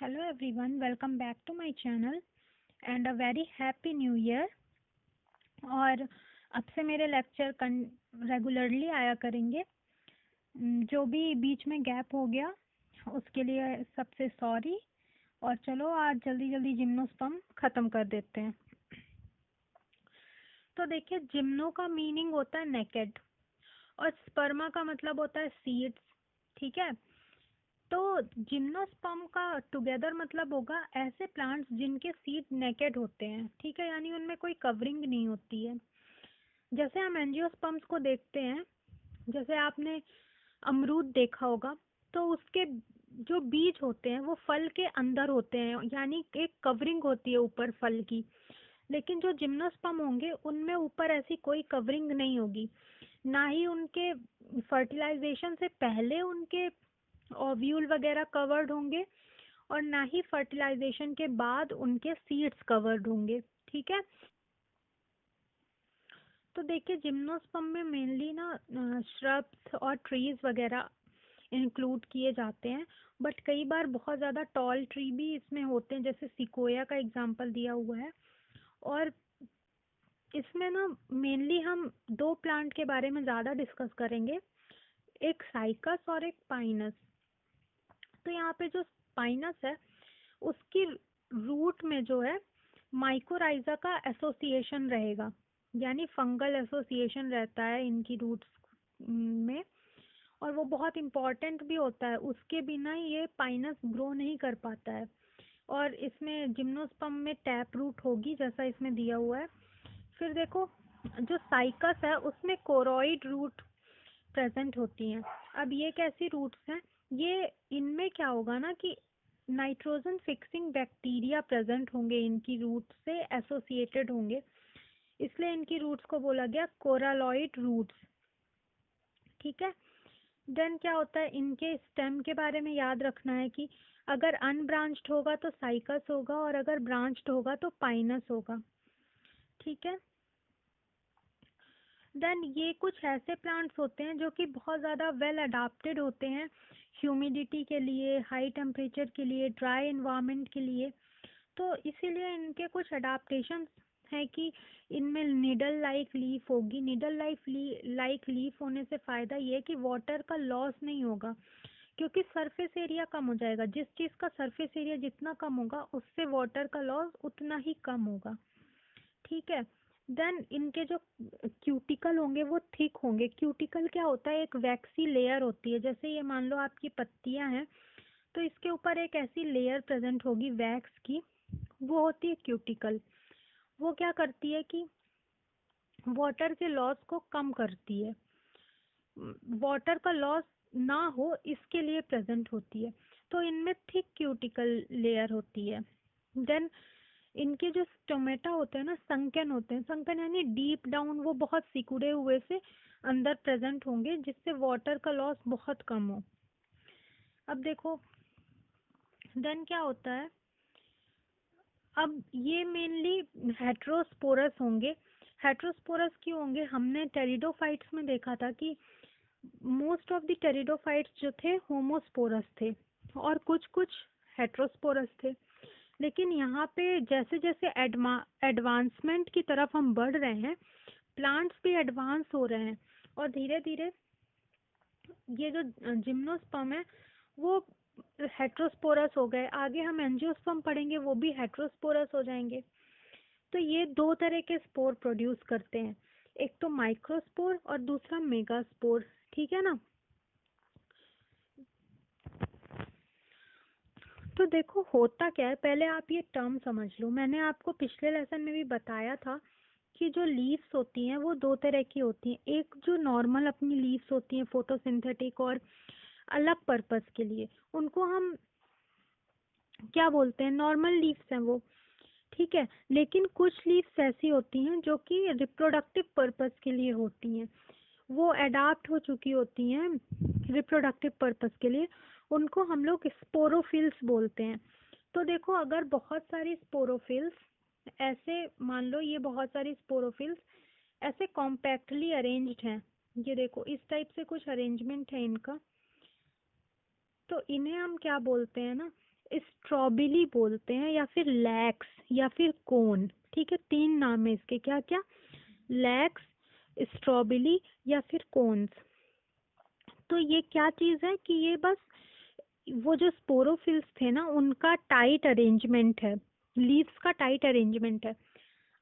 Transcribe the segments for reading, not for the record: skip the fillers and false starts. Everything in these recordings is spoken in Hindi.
Hello everyone, welcome back to my channel and a very happy new year। और अब से मेरे लेक्चर रेगुलरली आया करेंगे। जो भी बीच में गैप हो गया उसके लिए सबसे सॉरी। और चलो आज जल्दी जल्दी जिम्नोस्पर्म ख़त्म कर देते हैं। तो देखिए, जिम्नो का मीनिंग होता है नेकेड और स्पर्मा का मतलब होता है सीड्स। ठीक है, तो जिम्नोस्पर्म का टुगेदर मतलब होगा ऐसे प्लांट्स जिनके सीड नेकेड होते हैं। ठीक है, यानी उनमें कोई कवरिंग नहीं होती है। जैसे हम एंजियोस्पर्म्स को देखते हैं, जैसे आपने अमरूद देखा होगा, तो उसके जो बीज होते हैं वो फल के अंदर होते हैं, यानी एक कवरिंग होती है ऊपर फल की। लेकिन जो जिम्नोस्पर्म होंगे उनमें ऊपर ऐसी कोई कवरिंग नहीं होगी, ना ही उनके फर्टिलाइजेशन से पहले उनके ओव्यूल वगैरह कवर्ड होंगे और ना ही फर्टिलाइजेशन के बाद उनके सीड्स कवर्ड होंगे। ठीक है, तो देखिए जिम्नोस्पर्म में मेनली ना श्रब्स और ट्रीज वगैरह इंक्लूड किए जाते हैं, बट कई बार बहुत ज़्यादा टॉल ट्री भी इसमें होते हैं, जैसे सिकोया का एग्जांपल दिया हुआ है। और इसमें ना मेनली हम दो प्लांट के बारे में ज़्यादा डिस्कस करेंगे, एक साइकस और एक पाइनस। तो यहाँ पे जो पाइनस है उसकी रूट में जो है माइकोराइजा का एसोसिएशन रहेगा, यानी फंगल एसोसिएशन रहता है इनकी रूट्स में, और वो बहुत इम्पोर्टेंट भी होता है। उसके बिना ये पाइनस ग्रो नहीं कर पाता है। और इसमें जिम्नोस्पर्म में टैप रूट होगी जैसा इसमें दिया हुआ है। फिर देखो, जो साइकस है उसमें कोरोइड रूट प्रेजेंट होती हैं। अब ये कैसी रूट्स हैं? ये इनमें क्या होगा ना कि नाइट्रोजन फिक्सिंग बैक्टीरिया प्रेजेंट होंगे, इनकी रूट से एसोसिएटेड होंगे, इसलिए इनकी रूट्स को बोला गया कोरालॉइड रूट्स। ठीक है, देन क्या होता है, इनके स्टेम के बारे में याद रखना है कि अगर अनब्रांच्ड होगा तो साइकस होगा और अगर ब्रांच्ड होगा तो पाइनस होगा। ठीक है, देन ये कुछ ऐसे प्लांट्स होते हैं जो कि बहुत ज़्यादा वेल अडाप्टेड होते हैं ह्यूमिडिटी के लिए, हाई टेम्परेचर के लिए, ड्राई इन्वायरमेंट के लिए। तो इसीलिए इनके कुछ अडाप्टेशंस हैं कि इनमें निडल लाइक लीफ होगी। निडल लाइक लीफ होने से फ़ायदा ये है कि वाटर का लॉस नहीं होगा, क्योंकि सरफेस एरिया कम हो जाएगा। जिस चीज़ का सरफेस एरिया जितना कम होगा उससे वाटर का लॉस उतना ही कम होगा। ठीक है, देन इनके जो क्यूटिकल होंगे वो थिक होंगे। क्यूटिकल क्या होता है? एक वैक्सी लेयर होती है। जैसे ये मान लो आपकी पत्तियां हैं, तो इसके ऊपर एक ऐसी लेयर प्रेजेंट होगी वैक्स की, वो होती है क्यूटिकल। वो क्या करती है कि वाटर के लॉस को कम करती है, वाटर का लॉस ना हो इसके लिए प्रेजेंट होती है। तो इनमें थिक क्यूटिकल लेयर होती है। देन इनके जो स्टोमेटा होते हैं ना, संकन होते हैं। संकन यानी डीप डाउन, वो बहुत सिकुड़े हुए से अंदर प्रेजेंट होंगे, जिससे वाटर का लॉस बहुत कम हो। अब देखो, देन क्या होता है, अब ये मेनली हेट्रोस्पोरस होंगे। हेट्रोस्पोरस क्यों होंगे? हमने टेरिडोफाइट्स में देखा था कि मोस्ट ऑफ द टेरिडोफाइट्स जो थे होमोस्पोरस थे और कुछ कुछ हेट्रोस्पोरस थे। लेकिन यहाँ पे जैसे जैसे एडवांसमेंट की तरफ हम बढ़ रहे हैं, प्लांट्स भी एडवांस हो रहे हैं, और धीरे धीरे ये जो जिम्नोस्पर्म है वो हेट्रोस्पोरस हो गए। आगे हम एंजियोस्पर्म पढ़ेंगे, वो भी हेट्रोस्पोरस हो जाएंगे। तो ये दो तरह के स्पोर प्रोड्यूस करते हैं, एक तो माइक्रोस्पोर और दूसरा मेगास्पोर। ठीक है ना? तो देखो होता क्या है, पहले आप ये टर्म समझ लो। मैंने आपको पिछले लेसन में भी बताया था कि जो लीव्स होती हैं वो दो तरह की होती हैं। एक जो नॉर्मल अपनी लीव्स होती हैं फोटोसिंथेटिक और अलग पर्पस के लिए, उनको हम क्या बोलते हैं? नॉर्मल लीव्स हैं वो। ठीक है, लेकिन कुछ लीव्स ऐसी होती हैं जो कि रिप्रोडक्टिव पर्पस के लिए होती हैं, वो अडाप्ट हो चुकी होती हैं रिप्रोडक्टिव पर्पस के लिए। उनको हम लोग स्पोरोफिल्स बोलते हैं। तो देखो, अगर बहुत सारी स्पोरोफिल्स ऐसे, मान लो ये बहुत सारी स्पोरोफिल्स ऐसे कॉम्पैक्टली अरेंज्ड हैं, ये देखो इस टाइप से कुछ अरेंजमेंट है इनका, तो इन्हें हम क्या बोलते हैं ना, स्ट्रॉबेरी बोलते हैं या फिर लैक्स या फिर कोन। ठीक है, तीन नाम है इसके, क्या क्या, लैक्स, स्ट्रॉबेरी या फिर कोन्स। तो ये क्या चीज़ है कि ये बस वो जो स्पोरोफिल्स थे ना उनका टाइट अरेंजमेंट है, लीव्स का टाइट अरेंजमेंट है।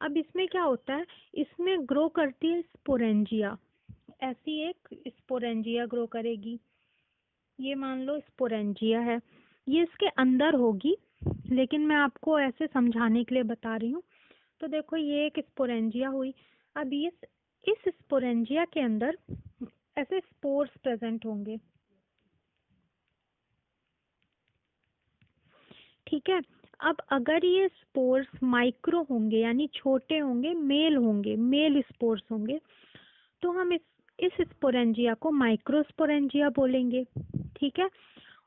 अब इसमें क्या होता है, इसमें ग्रो करती है स्पोरेंजिया, ऐसी एक स्पोरेंजिया ग्रो करेगी। ये मान लो स्पोरेंजिया है, ये इसके अंदर होगी, लेकिन मैं आपको ऐसे समझाने के लिए बता रही हूँ। तो देखो ये एक स्पोरेंजिया हुई। अब इस स्पोरेंजिया के अंदर ऐसे स्पोर्स प्रेजेंट होंगे। ठीक है, अब अगर ये स्पोर्स माइक्रो होंगे यानी छोटे होंगे, मेल स्पोर्स होंगे, तो हम इस स्पोरेंजिया को माइक्रोस्पोरेंजिया बोलेंगे। ठीक है,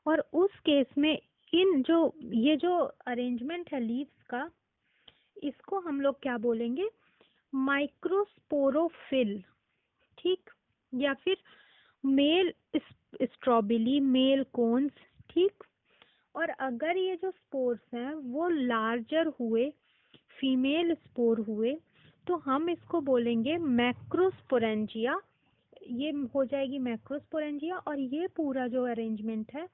और उस केस में ये जो अरेंजमेंट है लीव्स का, इसको हम लोग क्या बोलेंगे, माइक्रोस्पोरोफिल। ठीक, या फिर मेल स्ट्रॉबेरी, मेल कोन्स। ठीक, और अगर ये जो स्पोर्स हैं वो लार्जर हुए, फीमेल स्पोर हुए, तो हम इसको बोलेंगे मैक्रोस्पोरेंजिया। ये हो जाएगी मैक्रोस्पोरेंजिया, और ये पूरा जो अरेंजमेंट है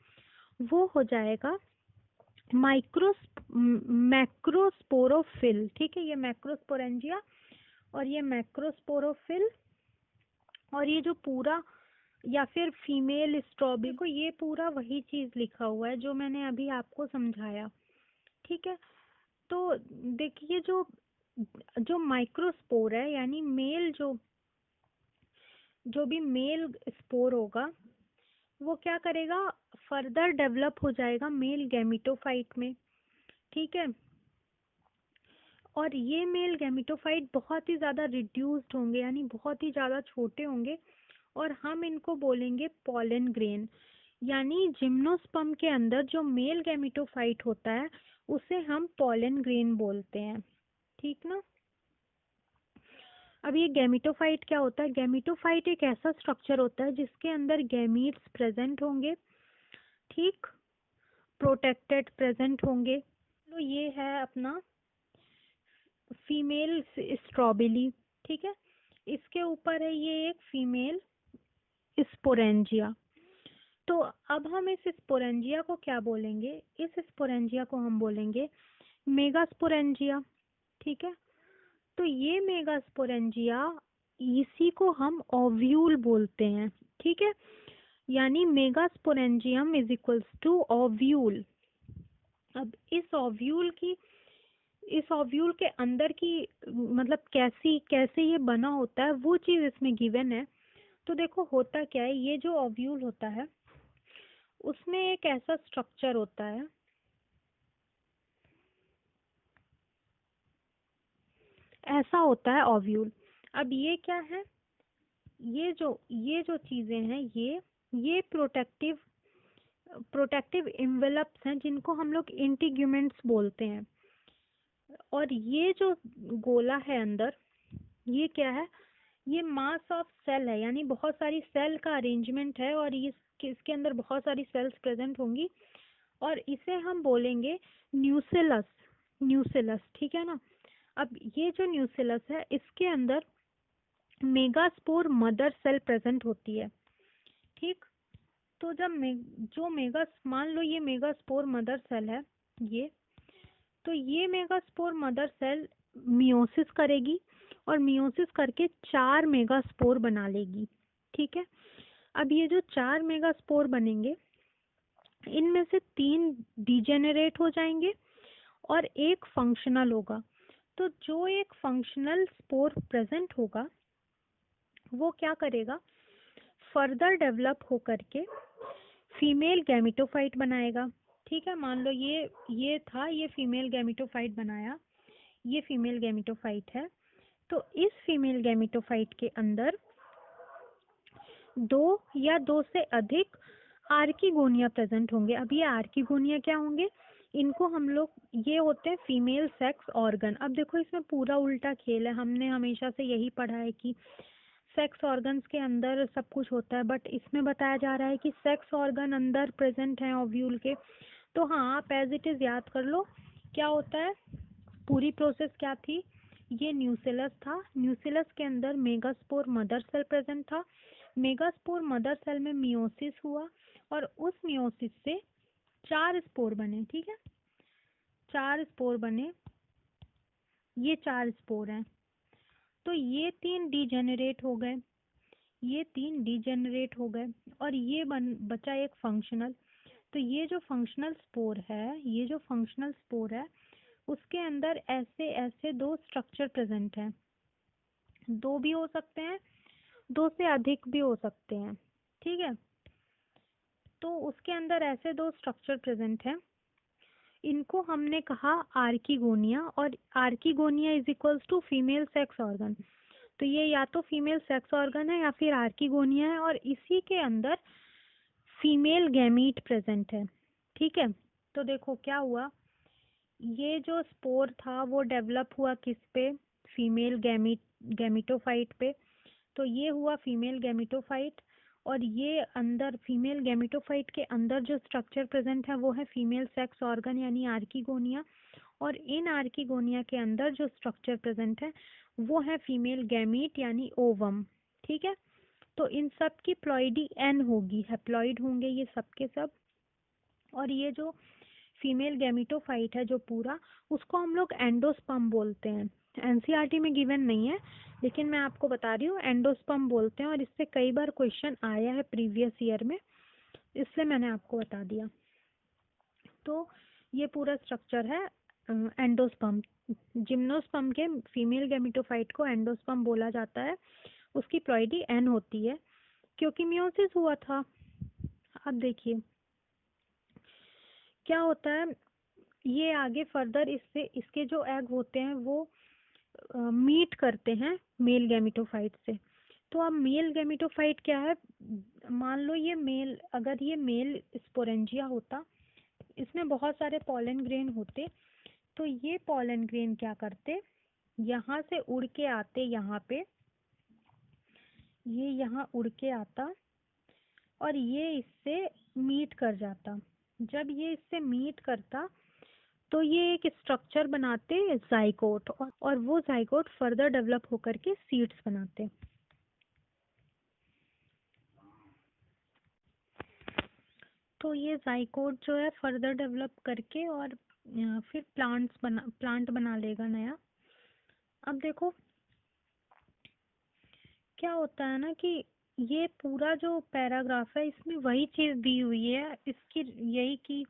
वो हो जाएगा माइक्रोस मैक्रोस्पोरोफिल। ठीक है, ये मैक्रोस्पोरेंजिया और ये मैक्रोस्पोरोफिल। और ये जो पूरा या फिर फीमेल स्ट्रॉबेरी को, ये पूरा वही चीज लिखा हुआ है जो मैंने अभी आपको समझाया। ठीक है, तो देखिए जो जो माइक्रोस्पोर है यानी मेल जो भी मेल स्पोर होगा वो क्या करेगा, फर्दर डेवलप हो जाएगा मेल गैमेटोफाइट में। ठीक है, और ये मेल गैमेटोफाइट बहुत ही ज़्यादा रिड्यूस्ड होंगे यानी बहुत ही ज़्यादा छोटे होंगे, और हम इनको बोलेंगे पॉलन ग्रेन। यानी जिम्नोस्पर्म के अंदर जो मेल गैमेटोफाइट होता है उसे हम पॉलन ग्रेन बोलते हैं। ठीक ना। अब ये गैमेटोफाइट क्या होता है, गैमेटोफाइट एक ऐसा स्ट्रक्चर होता है जिसके अंदर गैमीट्स प्रेजेंट होंगे। ठीक, प्रोटेक्टेड प्रेजेंट होंगे। तो ये है अपना फीमेल स्ट्रॉबेरी। ठीक है, इसके ऊपर है ये एक फीमेल स्पोरेंजिया। तो अब हम इस स्पोरेंजिया को क्या बोलेंगे, इस स्पोरेंजिया को हम बोलेंगे मेगास्पोरेंजिया। ठीक है, तो ये मेगास्पोरेंजिया, इसी को हम ओव्यूल बोलते हैं। ठीक है, यानी megasporangium is equals to ovule. अब इस ओव्यूल के अंदर की मतलब कैसे ये बना होता है वो चीज़ इसमें गिवन है। तो देखो होता क्या है, ये जो ओव्यूल होता है उसमें एक ऐसा स्ट्रक्चर होता है, ऐसा होता है ओव्यूल। अब ये क्या है, ये जो चीजें हैं, ये प्रोटेक्टिव इन्वेलप्स हैं जिनको हम लोग इंटीग्यूमेंट्स बोलते हैं। और ये जो गोला है अंदर, ये क्या है, ये मास ऑफ सेल है यानी बहुत सारी सेल का अरेंजमेंट है, और इसके अंदर बहुत सारी सेल्स प्रेजेंट होंगी, और इसे हम बोलेंगे न्यूसेलस। न्यूसेलस, ठीक है ना। अब ये जो न्यूसेलस है इसके अंदर मेगास्पोर मदर सेल प्रेजेंट होती है। ठीक, तो जो मान लो ये मेगास्पोर मदर सेल है, ये तो ये मेगास्पोर मदर सेल मियोसिस करेगी, और मियोसिस करके 4 मेगास्पोर बना लेगी। ठीक है, अब ये जो 4 मेगास्पोर बनेंगे इनमें से 3 डिजेनरेट हो जाएंगे और एक फंक्शनल होगा। तो जो एक फंक्शनल स्पोर प्रेजेंट होगा वो क्या करेगा, फर्दर डेवलप हो करके फीमेल गैमेटोफाइट बनाएगा। ठीक है, मान लो ये फीमेल गैमेटोफाइट बनाया, ये फीमेल गैमेटोफाइट है। तो इस फीमेल गैमेटोफाइट के अंदर 2 या 2 से अधिक आर्किगोनिया प्रेजेंट होंगे। अब ये आर्किगोनिया क्या होंगे, इनको हम लोग, ये होते हैं फीमेल सेक्स ऑर्गन। अब देखो इसमें पूरा उल्टा खेल है, हमने हमेशा से यही पढ़ा है कि सेक्स ऑर्गन्स के अंदर सब कुछ होता है, बट इसमें बताया जा रहा है कि सेक्स ऑर्गन अंदर प्रेजेंट हैं ओव्यूल के। तो हाँ, आप एज इट इज़ याद कर लो क्या होता है। पूरी प्रोसेस क्या थी, ये न्यूसेलस था, न्यूसेलस के अंदर मेगास्पोर मदर सेल प्रेजेंट था, मेगास्पोर मदर सेल में मियोसिस हुआ और उस मियोसिस से 4 स्पोर बने। ठीक है, 4 स्पोर बने, ये 4 स्पोर हैं। तो ये 3 डीजेनरेट हो गए, ये 3 डीजेनरेट हो गए और ये बचा एक फंक्शनल। तो ये जो फंक्शनल स्पोर है, ये जो फंक्शनल स्पोर है उसके अंदर ऐसे ऐसे 2 स्ट्रक्चर प्रेजेंट हैं। 2 भी हो सकते हैं, 2 से अधिक भी हो सकते हैं। ठीक है, तो उसके अंदर ऐसे 2 स्ट्रक्चर प्रेजेंट हैं। इनको हमने कहा आर्किगोनिया, और archegonia is equals to female sex organ. तो ये या तो फीमेल सेक्स ऑर्गन है या फिर आर्किगोनिया है, और इसी के अंदर फीमेल गैमीट प्रेजेंट है। ठीक है, तो देखो क्या हुआ, ये जो स्पोर था वो डेवलप हुआ किस पे, फीमेल गैमिटोफाइट पे। तो ये हुआ फीमेल गैमिटोफाइट, और ये अंदर फीमेल गैमिटोफाइट के अंदर जो स्ट्रक्चर प्रेजेंट है वो है फीमेल सेक्स ऑर्गन यानी आर्किगोनिया, और इन आर्किगोनिया के अंदर जो स्ट्रक्चर प्रेजेंट है वो है फीमेल गैमीट यानी ओवम। ठीक है, तो इन सब की प्लॉइडी एन होगी, हैप्लॉइड होंगे ये सब के सब। और ये जो फीमेल गैमिटोफाइट है जो पूरा, उसको हम लोग एंडोस्पर्म बोलते हैं। एनसीईआरटी में गिवन नहीं है लेकिन मैं आपको बता रही हूँ, एंडोस्पर्म बोलते हैं, और इससे कई बार क्वेश्चन आया है प्रीवियस ईयर में, इसलिए मैंने आपको बता दिया। तो ये पूरा स्ट्रक्चर है एंडोस्पर्म। जिम्नोस्पर्म के फीमेल गैमिटोफाइट को एंडोस्पर्म बोला जाता है, उसकी प्लॉइडी एन होती है क्योंकि मियोसिस हुआ था। अब देखिए क्या होता है, ये आगे फर्दर इससे इसके जो एग होते हैं वो मीट करते हैं मेल गैमिटोफाइट से। तो अब मेल गैमिटोफाइट क्या है, मान लो ये मेल, अगर ये मेल स्पोरेंजिया होता, इसमें बहुत सारे पॉलन ग्रेन होते, तो ये पॉलन ग्रेन क्या करते, यहाँ से उड़ के आते यहाँ पे, ये यहाँ उड़ के आता और ये इससे मीट कर जाता। जब ये इससे मीट करता तो ये एक स्ट्रक्चर बनाते जाइगोट, और वो जाइगोट फर्दर डेवलप होकर के सीड्स बनाते। तो ये जाइगोट जो है फर्दर डेवलप करके और फिर प्लांट बना लेगा नया। अब देखो क्या होता है ना कि ये पूरा जो पैराग्राफ है इसमें वही चीज़ दी हुई है, इसकी यही कि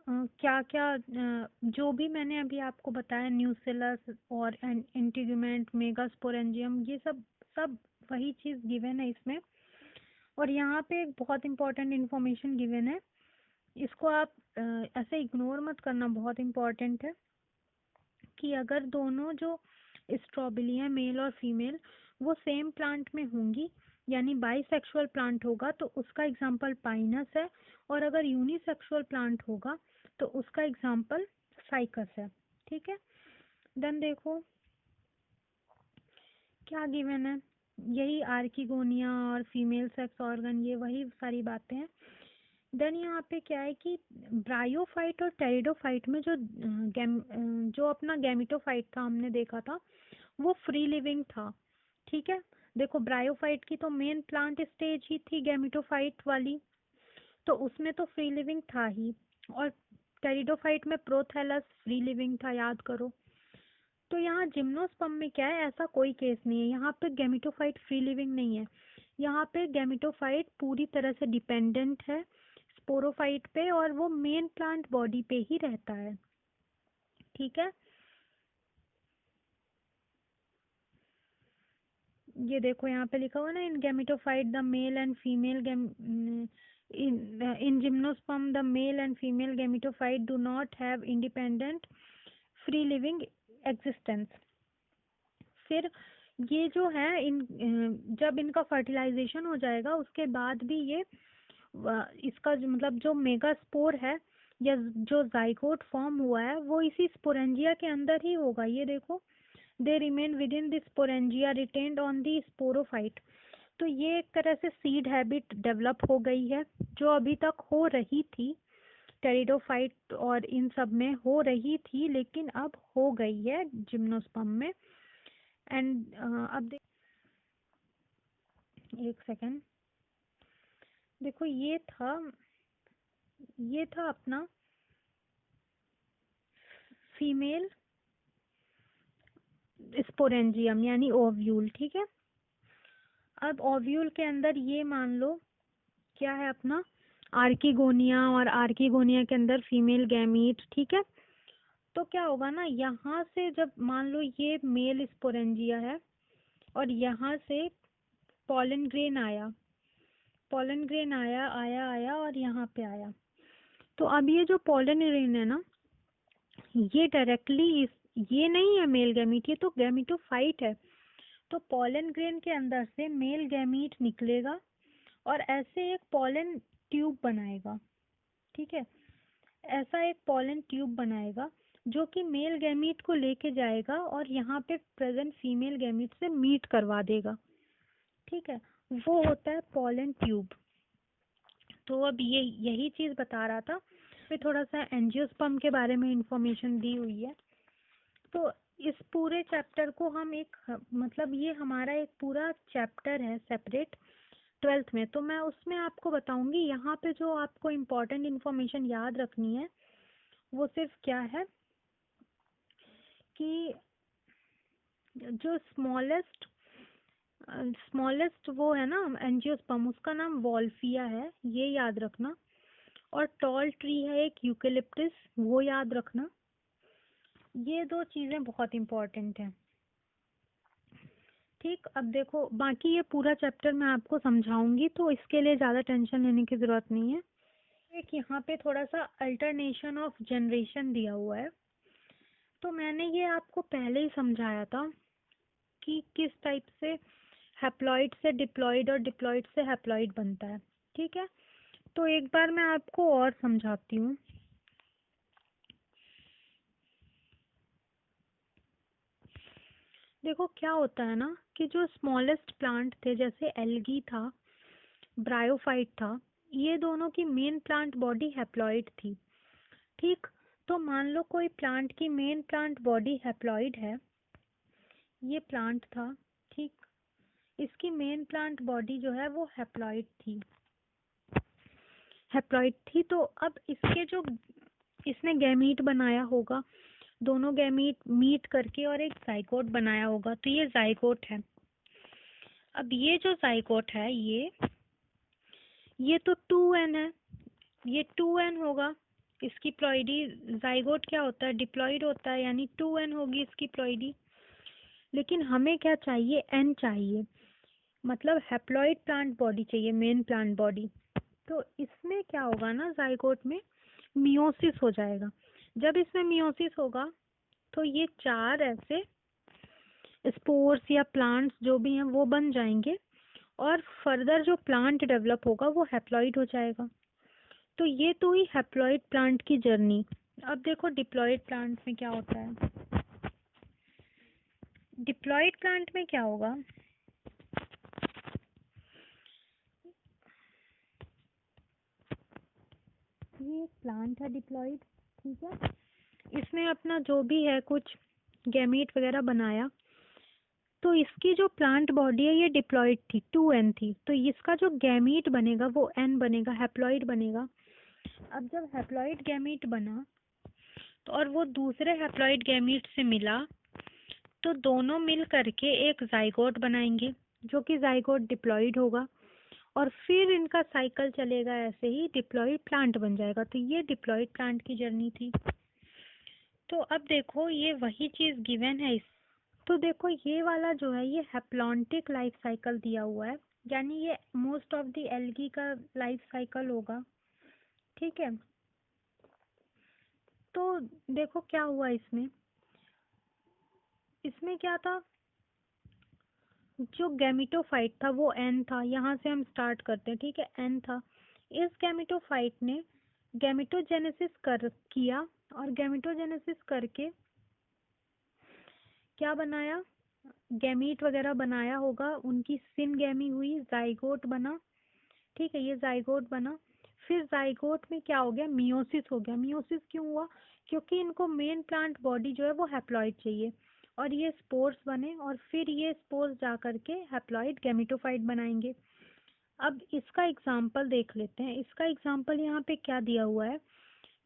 क्या क्या जो भी मैंने अभी आपको बताया, न्यूसेलस और इंटीग्यूमेंट मेगास्पोरेंजियम, ये सब सब वही चीज़ गिवन है इसमें। और यहाँ पे एक बहुत इंपॉर्टेंट इन्फॉर्मेशन गिवन है, इसको आप ऐसे इग्नोर मत करना, बहुत इम्पोर्टेंट है कि अगर दोनों जो स्ट्रॉबेरी है मेल और फीमेल वो सेम प्लांट में होंगी यानी बाइसेक्सुअल प्लांट होगा तो उसका एग्जाम्पल पाइनस है, और अगर यूनिसेक्सुअल प्लांट होगा तो उसका एग्जाम्पल साइकस है। ठीक है, देन देखो क्या गिवन है, यही आर्किगोनिया और फीमेल सेक्स ऑर्गन, ये वही सारी बातें हैं। देन यहाँ पे क्या है कि ब्रायोफाइट और टेरिडोफाइट में जो अपना गैमिटोफाइट था हमने देखा था वो फ्री लिविंग था। ठीक है, देखो ब्रायोफाइट की तो मेन प्लांट स्टेज ही थी गैमिटोफाइट वाली, तो उसमें तो फ्री लिविंग था ही, और टेरिडोफाइट में प्रोथैलस फ्री लिविंग था, याद करो। तो यहाँ जिम्नोस्पर्म में क्या है, ऐसा कोई केस नहीं है, यहाँ पे गैमिटोफाइट फ्री लिविंग नहीं है, यहाँ पे गैमिटोफाइट पूरी तरह से डिपेंडेंट है स्पोरोफाइट पे, और वो मेन प्लांट बॉडी पे ही रहता है। ठीक है, ये देखो यहाँ पे लिखा हुआ ना, in gametophyte the male and female in gymnosperm the male and female gametophyte do not have independent free living existence। फिर ये जो है जब इनका फर्टिलाइजेशन हो जाएगा उसके बाद भी ये इसका मतलब जो मेगास्पोर है या जो जाइगोट फॉर्म हुआ है वो इसी स्पोरेंजिया के अंदर ही होगा। ये देखो, they remain with in the sporangia retained on the sporophyte. तो ये एक तरह से सीड हैबिट डेवलप हो गई है जो अभी तक हो रही थी, टेरिडोफाइट और इन सब में हो रही थी, लेकिन अब हो गई है जिम्नोस्पर्म में। एंड अब एक सेकेंड, देखो ये था अपना फीमेल स्पोरेंजियम यानी ओव्यूल, ठीक है। अब ओव्यूल के अंदर ये मान लो क्या है अपना आर्किगोनिया, और आर्किगोनिया के अंदर फीमेल गैमीट, ठीक है। तो क्या होगा ना, यहाँ से जब मान लो ये मेल स्पोरेंजिया है और यहाँ से पॉलन ग्रेन आया आया आया और यहाँ पे आया, तो अब ये जो पॉलन ग्रेन है ना, ये डायरेक्टली ये नहीं है मेल गैमीट, ये तो गैमीटोफाइट है। तो पॉलन ग्रेन के अंदर से मेल गैमीट निकलेगा और ऐसे एक पॉलन ट्यूब बनाएगा, ठीक है। ऐसा एक पॉलन ट्यूब बनाएगा जो कि मेल गैमीट को लेके जाएगा और यहाँ पे प्रेजेंट फीमेल गैमीट से मीट करवा देगा, ठीक है। वो होता है पॉलन ट्यूब। तो अब ये यही चीज़ बता रहा था। फिर थोड़ा सा एंजियोस्पर्म के बारे में इंफॉर्मेशन दी हुई है। तो इस पूरे चैप्टर को हम मतलब ये हमारा एक पूरा चैप्टर है सेपरेट 12th में, तो मैं उसमें आपको बताऊंगी। यहाँ पे जो आपको इम्पोर्टेंट इन्फॉर्मेशन याद रखनी है वो सिर्फ क्या है कि जो स्मॉलेस्ट वो है ना एंजियोस्पर्म, उसका नाम वॉल्फिया है, ये याद रखना। और टॉल ट्री है एक यूकेलिप्टस, वो याद रखना। ये 2 चीज़ें बहुत इम्पोर्टेंट हैं, ठीक। अब देखो बाकी ये पूरा चैप्टर मैं आपको समझाऊंगी, तो इसके लिए ज़्यादा टेंशन लेने की ज़रूरत नहीं है। एक यहाँ पे थोड़ा सा अल्टरनेशन ऑफ जनरेशन दिया हुआ है। तो मैंने ये आपको पहले ही समझाया था कि किस टाइप से हैप्लॉइड से डिप्लॉइड और डिप्लॉइड से हैप्लॉइड बनता है, ठीक है। तो एक बार मैं आपको और समझाती हूँ। देखो क्या होता है ना कि जो स्मॉलेस्ट प्लांट थे, जैसे एल्गी था, ब्रायोफाइट था, ये दोनों की मेन प्लांट बॉडी हैप्लॉइड थी, ठीक। तो मान लो कोई प्लांट की मेन प्लांट बॉडी हैप्लॉइड है, ये प्लांट था, ठीक। इसकी मेन प्लांट बॉडी जो है वो हैप्लॉइड थी। तो अब इसके जो इसने गैमीट बनाया होगा, दोनों गैमीट मीट करके और एक जाइगोट बनाया होगा, तो ये जाइगोट है। अब ये जो जाइगोट है ये तो 2n है, ये 2n होगा इसकी प्लॉइडी। जाइगोट क्या होता है, डिप्लॉइड होता है, यानी 2n होगी इसकी प्लॉइडी। लेकिन हमें क्या चाहिए, n चाहिए, मतलब हैप्लॉइड प्लांट बॉडी चाहिए, मेन प्लांट बॉडी। तो इसमें क्या होगा ना, जाइगोट में मियोसिस हो जाएगा। जब इसमें मियोसिस होगा तो ये 4 ऐसे स्पोर्स या प्लांट्स जो भी हैं वो बन जाएंगे, और फर्दर जो प्लांट डेवलप होगा वो हैप्लॉइड हो जाएगा। तो ये तो ही हैप्लॉइड प्लांट की जर्नी। अब देखो डिप्लॉइड प्लांट में क्या होता है। डिप्लॉइड प्लांट में क्या होगा, ये एक प्लांट है डिप्लॉइड, ठीक है। इसने अपना जो भी है कुछ गैमीट वगैरह बनाया, तो इसकी जो प्लांट बॉडी है ये डिप्लॉइड थी, 2n थी। तो इसका जो गैमीट बनेगा वो n बनेगा, हैप्लॉइड बनेगा। अब जब हैप्लॉइड गैमीट बना तो और वो दूसरे हैप्लॉइड गैमीट से मिला, तो दोनों मिल करके एक जाइगोट बनाएंगे, जो कि जाइगोट डिप्लॉइड होगा, और फिर इनका साइकिल चलेगा, ऐसे ही डिप्लॉइड प्लांट बन जाएगा। तो ये डिप्लॉइड प्लांट की जर्नी थी। तो अब देखो ये वही चीज़ गिवन है तो देखो ये वाला जो है ये हैप्लॉन्टिक लाइफ साइकिल दिया हुआ है, यानी ये मोस्ट ऑफ द एल्गी का लाइफ साइकिल होगा, ठीक है। तो देखो क्या हुआ इसमें इसमें क्या था, जो गैमिटोफाइट था वो एन था। यहाँ से हम स्टार्ट करते हैं, ठीक है, एन था। इस गैमिटोफाइट ने गैमिटोजेनेसिस कर किया, और गैमिटोजेनेसिस करके क्या बनाया, गैमीट वगैरह बनाया होगा, उनकी सिनगैमी हुई, जाइगोट बना, ठीक है, ये जाइगोट बना। फिर जाइगोट में क्या हो गया, मियोसिस हो गया। मियोसिस क्यों हुआ, क्योंकि इनको मेन प्लांट बॉडी जो है वो हैप्लॉइड चाहिए, और ये स्पोर्स बने, और फिर ये स्पोर्स जा करके हैप्लॉइड गैमेटोफाइट बनाएंगे। अब इसका एग्जाम्पल देख लेते हैं। इसका एग्जाम्पल यहाँ पे क्या दिया हुआ है,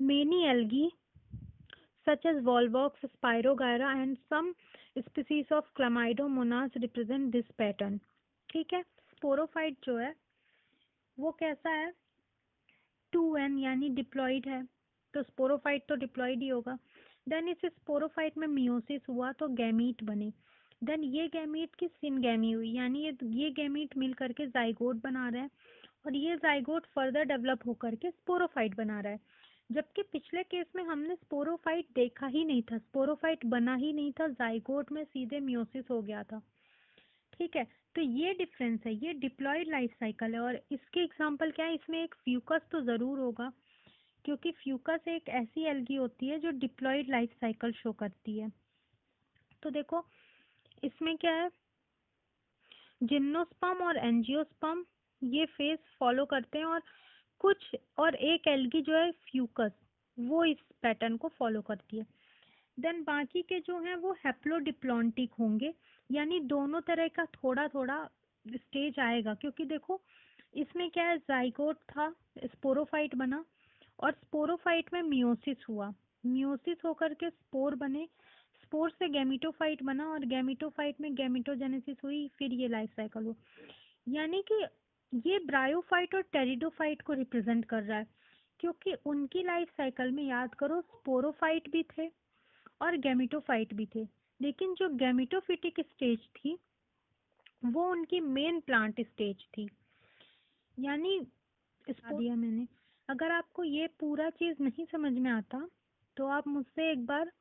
many algae such as volvox, spirogyra and some species of chlamydomonas represent this pattern। ठीक है, स्पोरोफाइट जो है वो कैसा है, 2n यानी डिप्लॉइड है, तो स्पोरोफाइट तो डिप्लॉइड ही होगा। देन इस स्पोरोफाइट में मियोसिस हुआ तो गैमीट बने। देन ये गैमीट की सिनगैमी हुई, यानी ये गैमीट मिल करके जाइगोट बना रहा है, और ये जाइगोट फर्दर डेवलप होकर के स्पोरोफाइट बना रहा है। जबकि पिछले केस में हमने स्पोरोफाइट देखा ही नहीं था, स्पोरोफाइट बना ही नहीं था, जाइगोट में सीधे मियोसिस हो गया था। ठीक है, तो ये डिफरेंस है, ये डिप्लॉयड लाइफ साइकिल है। और इसके एग्जांपल क्या है, इसमें एक फ्यूकस तो ज़रूर होगा, क्योंकि फ्यूकस एक ऐसी एल्गी होती है जो डिप्लॉयड लाइफ साइकिल शो करती है। तो देखो इसमें क्या है, जिम्नोस्पर्म और एंजियोस्पर्म ये फेज फॉलो करते हैं, और कुछ और एक एल्गी जो है फ्यूकस, वो इस पैटर्न को फॉलो करती है। देन बाकी के जो हैं वो हैप्लोडिप्लॉन्टिक होंगे, यानी दोनों तरह का थोड़ा थोड़ा स्टेज आएगा। क्योंकि देखो इसमें क्या है, जाइगोट था, स्पोरोफाइट बना, और स्पोरोफाइट में मियोसिस हुआ, मियोसिस होकर के स्पोर बने, स्पोर से गैमेटोफाइट बना, और गैमेटोफाइट में गैमेटोजेनेसिस हुई, फिर ये लाइफ साइकिल हुआ। यानी कि ये ब्रायोफाइट और टेरिडोफाइट को रिप्रेजेंट कर रहा है, क्योंकि उनकी लाइफ साइकिल में याद करो स्पोरोफाइट भी थे और गैमेटोफाइट भी थे, लेकिन जो गैमेटोफिटिक स्टेज थी वो उनकी मेन प्लांट स्टेज थी। यानी इसको दिया मैंने। अगर आपको ये पूरा चीज़ नहीं समझ में आता तो आप मुझसे एक बार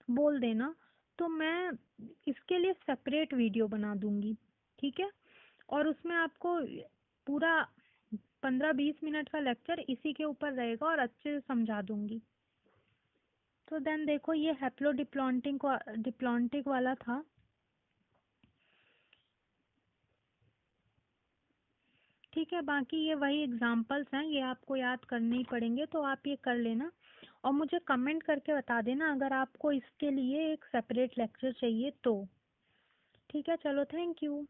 बोल देना, तो मैं इसके लिए सेपरेट वीडियो बना दूंगी, ठीक है। और उसमें आपको पूरा 15-20 मिनट का लेक्चर इसी के ऊपर रहेगा और अच्छे से समझा दूंगी। तो देन देखो ये डिप्लॉन्टिक वाला था। ठीक है, बाकी ये वही एग्जाम्पल्स हैं, ये आपको याद करने ही पड़ेंगे, तो आप ये कर लेना और मुझे कमेंट करके बता देना अगर आपको इसके लिए एक सेपरेट लेक्चर चाहिए तो। ठीक है, चलो, थैंक यू।